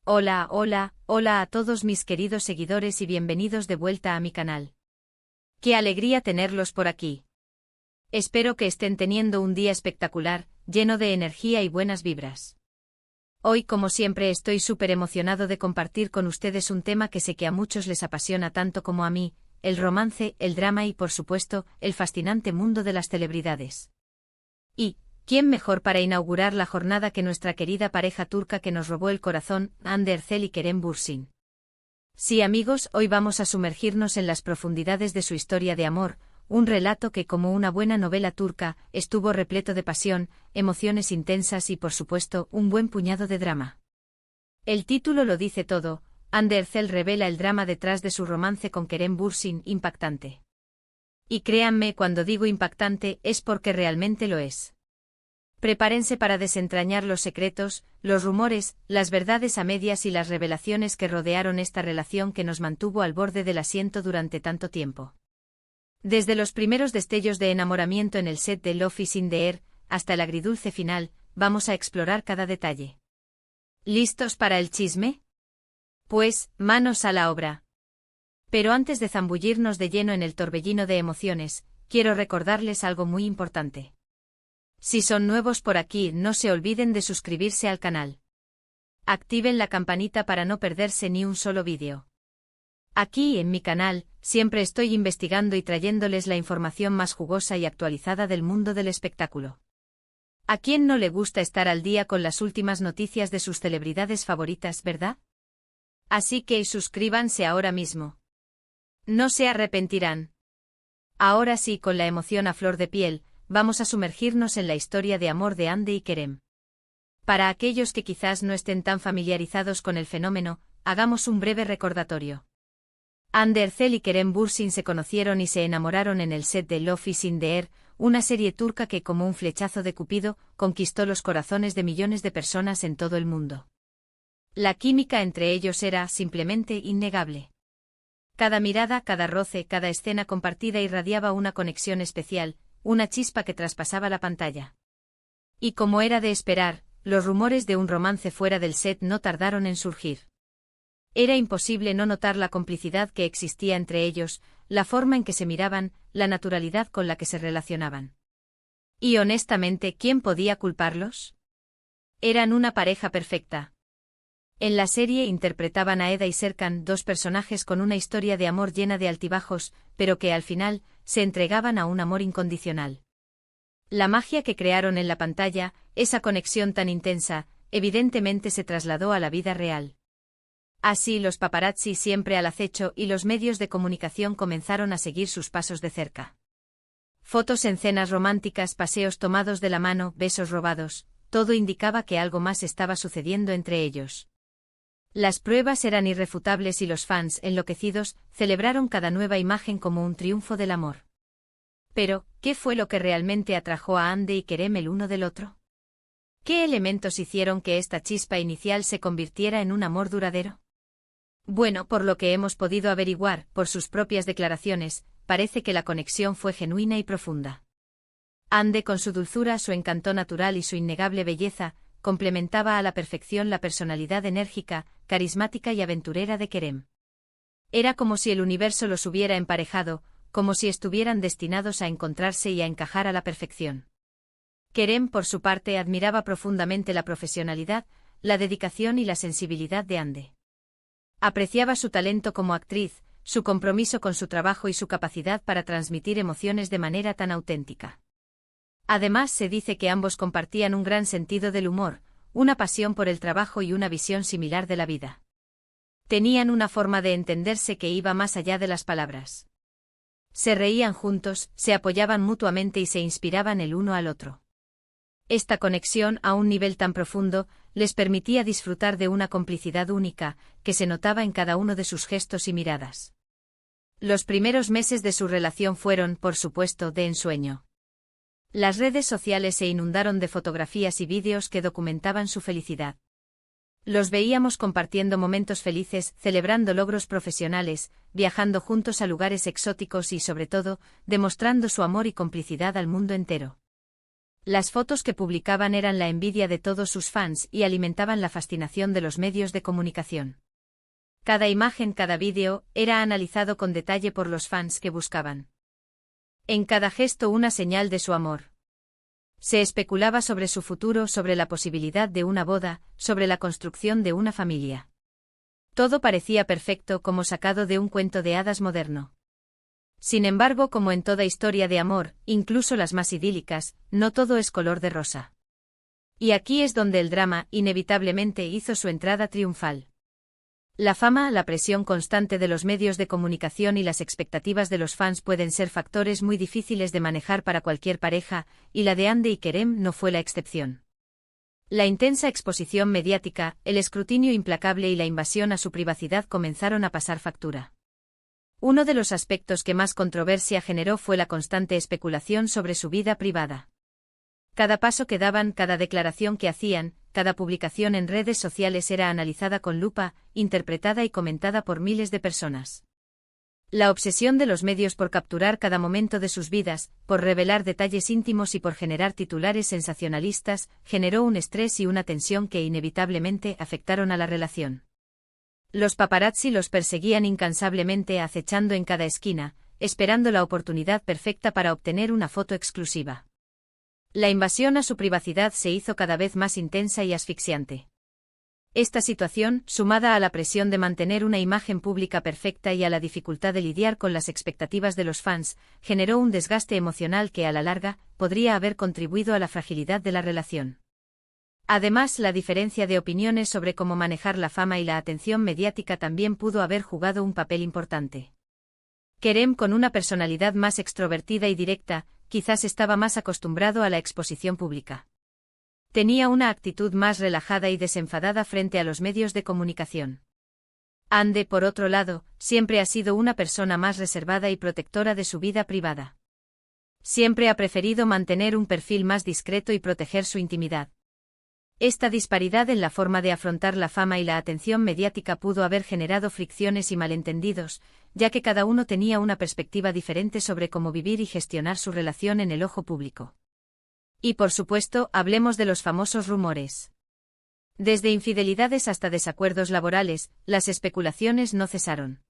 Hola, hola, hola a todos mis queridos seguidores y bienvenidos de vuelta a mi canal. ¡Qué alegría tenerlos por aquí! Espero que estén teniendo un día espectacular, lleno de energía y buenas vibras. Hoy, como siempre, estoy súper emocionado de compartir con ustedes un tema que sé que a muchos les apasiona tanto como a mí, el romance, el drama y, por supuesto, el fascinante mundo de las celebridades. Y, ¿quién mejor para inaugurar la jornada que nuestra querida pareja turca que nos robó el corazón, Hande Erçel y Kerem Bürsin? Sí, amigos, hoy vamos a sumergirnos en las profundidades de su historia de amor, un relato que, como una buena novela turca, estuvo repleto de pasión, emociones intensas y, por supuesto, un buen puñado de drama. El título lo dice todo. Hande Erçel revela el drama detrás de su romance con Kerem Bürsin, impactante. Y créanme, cuando digo impactante, es porque realmente lo es. Prepárense para desentrañar los secretos, los rumores, las verdades a medias y las revelaciones que rodearon esta relación que nos mantuvo al borde del asiento durante tanto tiempo. Desde los primeros destellos de enamoramiento en el set de Love is in the Air, hasta el agridulce final, vamos a explorar cada detalle. ¿Listos para el chisme? Pues, manos a la obra. Pero antes de zambullirnos de lleno en el torbellino de emociones, quiero recordarles algo muy importante. Si son nuevos por aquí, no se olviden de suscribirse al canal. Activen la campanita para no perderse ni un solo vídeo. Aquí, en mi canal, siempre estoy investigando y trayéndoles la información más jugosa y actualizada del mundo del espectáculo. ¿A quién no le gusta estar al día con las últimas noticias de sus celebridades favoritas, verdad? Así que suscríbanse ahora mismo. No se arrepentirán. Ahora sí, con la emoción a flor de piel, vamos a sumergirnos en la historia de amor de Hande y Kerem. Para aquellos que quizás no estén tan familiarizados con el fenómeno, hagamos un breve recordatorio. Hande Erçel y Kerem Bürsin se conocieron y se enamoraron en el set de Love is in the Air, una serie turca que, como un flechazo de Cupido, conquistó los corazones de millones de personas en todo el mundo. La química entre ellos era, simplemente, innegable. Cada mirada, cada roce, cada escena compartida irradiaba una conexión especial, una chispa que traspasaba la pantalla. Y como era de esperar, los rumores de un romance fuera del set no tardaron en surgir. Era imposible no notar la complicidad que existía entre ellos, la forma en que se miraban, la naturalidad con la que se relacionaban. Y honestamente, ¿quién podía culparlos? Eran una pareja perfecta. En la serie interpretaban a Eda y Serkan, dos personajes con una historia de amor llena de altibajos, pero que al final, se entregaban a un amor incondicional. La magia que crearon en la pantalla, esa conexión tan intensa, evidentemente se trasladó a la vida real. Así los paparazzi siempre al acecho y los medios de comunicación comenzaron a seguir sus pasos de cerca. Fotos en cenas románticas, paseos tomados de la mano, besos robados, todo indicaba que algo más estaba sucediendo entre ellos. Las pruebas eran irrefutables y los fans, enloquecidos, celebraron cada nueva imagen como un triunfo del amor. Pero, ¿qué fue lo que realmente atrajo a Hande y Kerem el uno del otro? ¿Qué elementos hicieron que esta chispa inicial se convirtiera en un amor duradero? Bueno, por lo que hemos podido averiguar, por sus propias declaraciones, parece que la conexión fue genuina y profunda. Hande, con su dulzura, su encanto natural y su innegable belleza, complementaba a la perfección la personalidad enérgica, carismática y aventurera de Kerem. Era como si el universo los hubiera emparejado, como si estuvieran destinados a encontrarse y a encajar a la perfección. Kerem, por su parte, admiraba profundamente la profesionalidad, la dedicación y la sensibilidad de Hande. Apreciaba su talento como actriz, su compromiso con su trabajo y su capacidad para transmitir emociones de manera tan auténtica. Además, se dice que ambos compartían un gran sentido del humor, una pasión por el trabajo y una visión similar de la vida. Tenían una forma de entenderse que iba más allá de las palabras. Se reían juntos, se apoyaban mutuamente y se inspiraban el uno al otro. Esta conexión, a un nivel tan profundo, les permitía disfrutar de una complicidad única, que se notaba en cada uno de sus gestos y miradas. Los primeros meses de su relación fueron, por supuesto, de ensueño. Las redes sociales se inundaron de fotografías y vídeos que documentaban su felicidad. Los veíamos compartiendo momentos felices, celebrando logros profesionales, viajando juntos a lugares exóticos y, sobre todo, demostrando su amor y complicidad al mundo entero. Las fotos que publicaban eran la envidia de todos sus fans y alimentaban la fascinación de los medios de comunicación. Cada imagen, cada vídeo, era analizado con detalle por los fans que buscaban en cada gesto una señal de su amor. Se especulaba sobre su futuro, sobre la posibilidad de una boda, sobre la construcción de una familia. Todo parecía perfecto, como sacado de un cuento de hadas moderno. Sin embargo, como en toda historia de amor, incluso las más idílicas, no todo es color de rosa. Y aquí es donde el drama, inevitablemente, hizo su entrada triunfal. La fama, la presión constante de los medios de comunicación y las expectativas de los fans pueden ser factores muy difíciles de manejar para cualquier pareja, y la de Hande y Kerem no fue la excepción. La intensa exposición mediática, el escrutinio implacable y la invasión a su privacidad comenzaron a pasar factura. Uno de los aspectos que más controversia generó fue la constante especulación sobre su vida privada. Cada paso que daban, cada declaración que hacían, cada publicación en redes sociales era analizada con lupa, interpretada y comentada por miles de personas. La obsesión de los medios por capturar cada momento de sus vidas, por revelar detalles íntimos y por generar titulares sensacionalistas, generó un estrés y una tensión que inevitablemente afectaron a la relación. Los paparazzi los perseguían incansablemente, acechando en cada esquina, esperando la oportunidad perfecta para obtener una foto exclusiva. La invasión a su privacidad se hizo cada vez más intensa y asfixiante. Esta situación, sumada a la presión de mantener una imagen pública perfecta y a la dificultad de lidiar con las expectativas de los fans, generó un desgaste emocional que a la larga podría haber contribuido a la fragilidad de la relación. Además, la diferencia de opiniones sobre cómo manejar la fama y la atención mediática también pudo haber jugado un papel importante. Kerem, con una personalidad más extrovertida y directa, quizás estaba más acostumbrado a la exposición pública. Tenía una actitud más relajada y desenfadada frente a los medios de comunicación. Hande, por otro lado, siempre ha sido una persona más reservada y protectora de su vida privada. Siempre ha preferido mantener un perfil más discreto y proteger su intimidad. Esta disparidad en la forma de afrontar la fama y la atención mediática pudo haber generado fricciones y malentendidos, ya que cada uno tenía una perspectiva diferente sobre cómo vivir y gestionar su relación en el ojo público. Y por supuesto, hablemos de los famosos rumores. Desde infidelidades hasta desacuerdos laborales, las especulaciones no cesaron.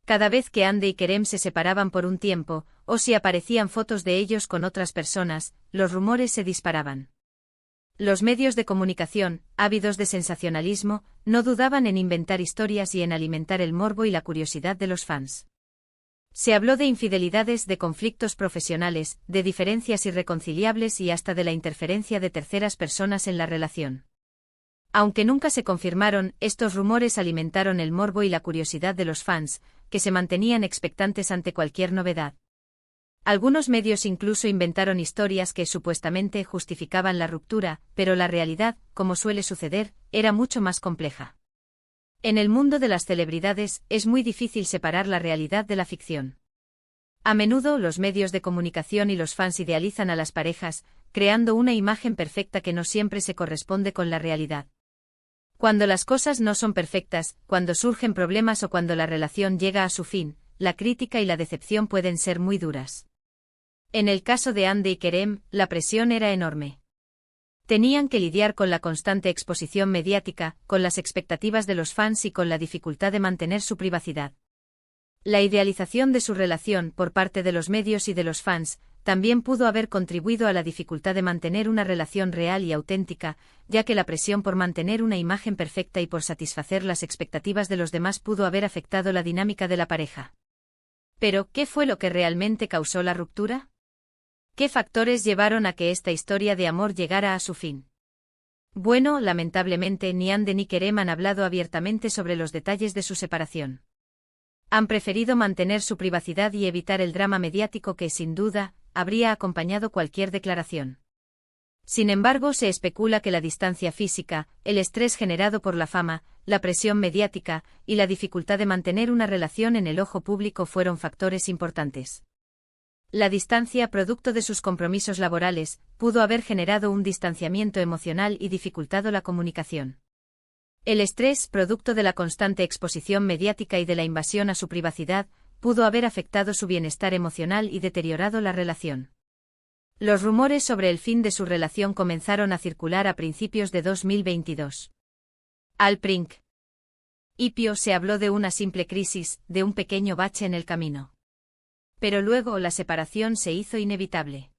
Cada vez que Hande y Kerem se separaban por un tiempo, o si aparecían fotos de ellos con otras personas, los rumores se disparaban. Los medios de comunicación, ávidos de sensacionalismo, no dudaban en inventar historias y en alimentar el morbo y la curiosidad de los fans. Se habló de infidelidades, de conflictos profesionales, de diferencias irreconciliables y hasta de la interferencia de terceras personas en la relación. Aunque nunca se confirmaron, estos rumores alimentaron el morbo y la curiosidad de los fans, que se mantenían expectantes ante cualquier novedad. Algunos medios incluso inventaron historias que supuestamente justificaban la ruptura, pero la realidad, como suele suceder, era mucho más compleja. En el mundo de las celebridades, es muy difícil separar la realidad de la ficción. A menudo, los medios de comunicación y los fans idealizan a las parejas, creando una imagen perfecta que no siempre se corresponde con la realidad. Cuando las cosas no son perfectas, cuando surgen problemas o cuando la relación llega a su fin, la crítica y la decepción pueden ser muy duras. En el caso de Hande y Kerem, la presión era enorme. Tenían que lidiar con la constante exposición mediática, con las expectativas de los fans y con la dificultad de mantener su privacidad. La idealización de su relación por parte de los medios y de los fans también pudo haber contribuido a la dificultad de mantener una relación real y auténtica, ya que la presión por mantener una imagen perfecta y por satisfacer las expectativas de los demás pudo haber afectado la dinámica de la pareja. Pero, ¿qué fue lo que realmente causó la ruptura? ¿Qué factores llevaron a que esta historia de amor llegara a su fin? Bueno, lamentablemente ni Hande ni Kerem han hablado abiertamente sobre los detalles de su separación. Han preferido mantener su privacidad y evitar el drama mediático que, sin duda, habría acompañado cualquier declaración. Sin embargo, se especula que la distancia física, el estrés generado por la fama, la presión mediática y la dificultad de mantener una relación en el ojo público fueron factores importantes. La distancia, producto de sus compromisos laborales, pudo haber generado un distanciamiento emocional y dificultado la comunicación. El estrés, producto de la constante exposición mediática y de la invasión a su privacidad, pudo haber afectado su bienestar emocional y deteriorado la relación. Los rumores sobre el fin de su relación comenzaron a circular a principios de 2022. Al principio se habló de una simple crisis, de un pequeño bache en el camino. Pero luego la separación se hizo inevitable.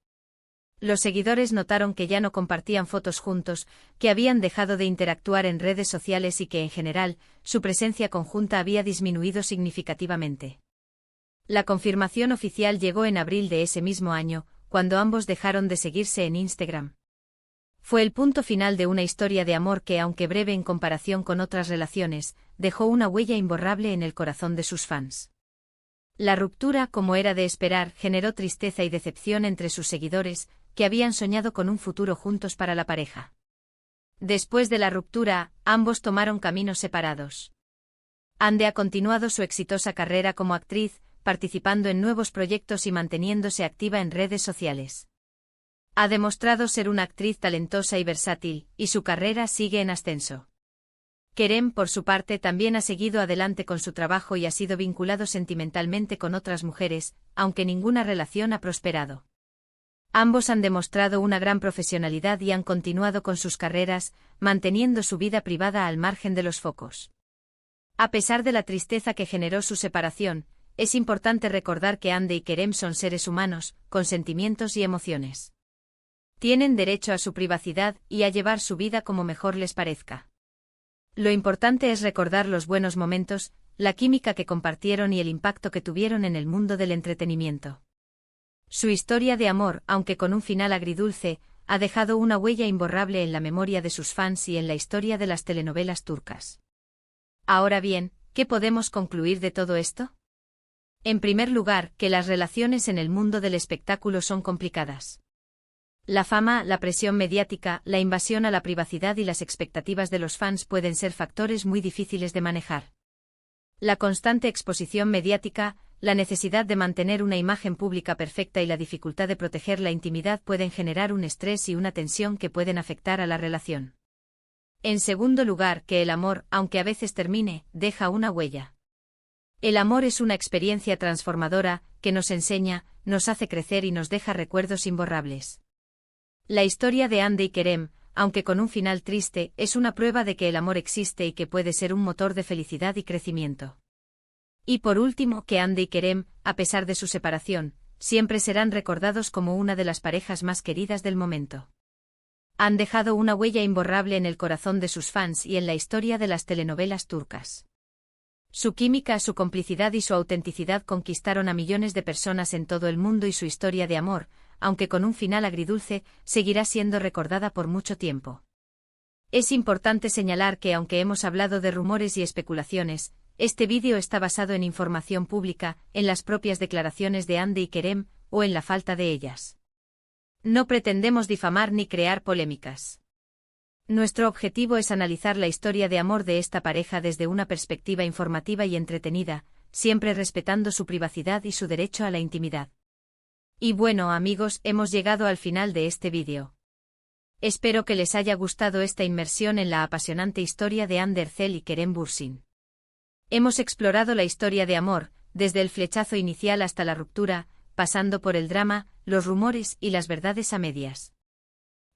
Los seguidores notaron que ya no compartían fotos juntos, que habían dejado de interactuar en redes sociales y que en general, su presencia conjunta había disminuido significativamente. La confirmación oficial llegó en abril de ese mismo año, cuando ambos dejaron de seguirse en Instagram. Fue el punto final de una historia de amor que, aunque breve en comparación con otras relaciones, dejó una huella imborrable en el corazón de sus fans. La ruptura, como era de esperar, generó tristeza y decepción entre sus seguidores, que habían soñado con un futuro juntos para la pareja. Después de la ruptura, ambos tomaron caminos separados. Ande ha continuado su exitosa carrera como actriz, participando en nuevos proyectos y manteniéndose activa en redes sociales. Ha demostrado ser una actriz talentosa y versátil, y su carrera sigue en ascenso. Kerem, por su parte, también ha seguido adelante con su trabajo y ha sido vinculado sentimentalmente con otras mujeres, aunque ninguna relación ha prosperado. Ambos han demostrado una gran profesionalidad y han continuado con sus carreras, manteniendo su vida privada al margen de los focos. A pesar de la tristeza que generó su separación, es importante recordar que Ande y Kerem son seres humanos, con sentimientos y emociones. Tienen derecho a su privacidad y a llevar su vida como mejor les parezca. Lo importante es recordar los buenos momentos, la química que compartieron y el impacto que tuvieron en el mundo del entretenimiento. Su historia de amor, aunque con un final agridulce, ha dejado una huella imborrable en la memoria de sus fans y en la historia de las telenovelas turcas. Ahora bien, ¿qué podemos concluir de todo esto? En primer lugar, que las relaciones en el mundo del espectáculo son complicadas. La fama, la presión mediática, la invasión a la privacidad y las expectativas de los fans pueden ser factores muy difíciles de manejar. La constante exposición mediática, la necesidad de mantener una imagen pública perfecta y la dificultad de proteger la intimidad pueden generar un estrés y una tensión que pueden afectar a la relación. En segundo lugar, que el amor, aunque a veces termine, deja una huella. El amor es una experiencia transformadora, que nos enseña, nos hace crecer y nos deja recuerdos imborrables. La historia de Ande y Kerem, aunque con un final triste, es una prueba de que el amor existe y que puede ser un motor de felicidad y crecimiento. Y por último, que Ande y Kerem, a pesar de su separación, siempre serán recordados como una de las parejas más queridas del momento. Han dejado una huella imborrable en el corazón de sus fans y en la historia de las telenovelas turcas. Su química, su complicidad y su autenticidad conquistaron a millones de personas en todo el mundo y su historia de amor, aunque con un final agridulce, seguirá siendo recordada por mucho tiempo. Es importante señalar que aunque hemos hablado de rumores y especulaciones, este vídeo está basado en información pública, en las propias declaraciones de Ande y Kerem, o en la falta de ellas. No pretendemos difamar ni crear polémicas. Nuestro objetivo es analizar la historia de amor de esta pareja desde una perspectiva informativa y entretenida, siempre respetando su privacidad y su derecho a la intimidad. Y bueno, amigos, hemos llegado al final de este vídeo. Espero que les haya gustado esta inmersión en la apasionante historia de Hande Erçel y Kerem Bürsin. Hemos explorado la historia de amor, desde el flechazo inicial hasta la ruptura, pasando por el drama, los rumores y las verdades a medias.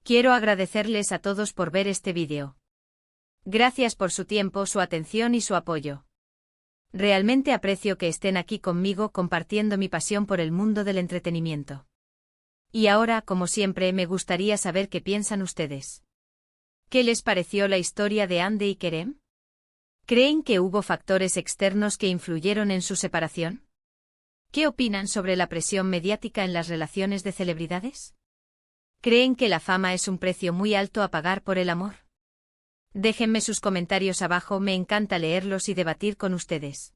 Quiero agradecerles a todos por ver este vídeo. Gracias por su tiempo, su atención y su apoyo. Realmente aprecio que estén aquí conmigo compartiendo mi pasión por el mundo del entretenimiento. Y ahora, como siempre, me gustaría saber qué piensan ustedes. ¿Qué les pareció la historia de Hande y Kerem? ¿Creen que hubo factores externos que influyeron en su separación? ¿Qué opinan sobre la presión mediática en las relaciones de celebridades? ¿Creen que la fama es un precio muy alto a pagar por el amor? Déjenme sus comentarios abajo, me encanta leerlos y debatir con ustedes.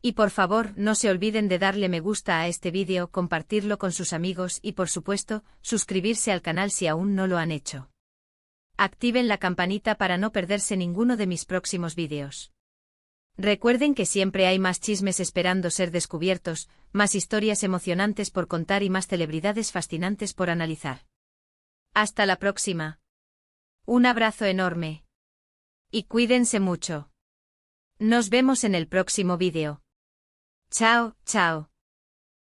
Y por favor, no se olviden de darle me gusta a este vídeo, compartirlo con sus amigos y por supuesto, suscribirse al canal si aún no lo han hecho. Activen la campanita para no perderse ninguno de mis próximos vídeos. Recuerden que siempre hay más chismes esperando ser descubiertos, más historias emocionantes por contar y más celebridades fascinantes por analizar. Hasta la próxima. Un abrazo enorme. Y cuídense mucho. Nos vemos en el próximo vídeo. Chao, chao.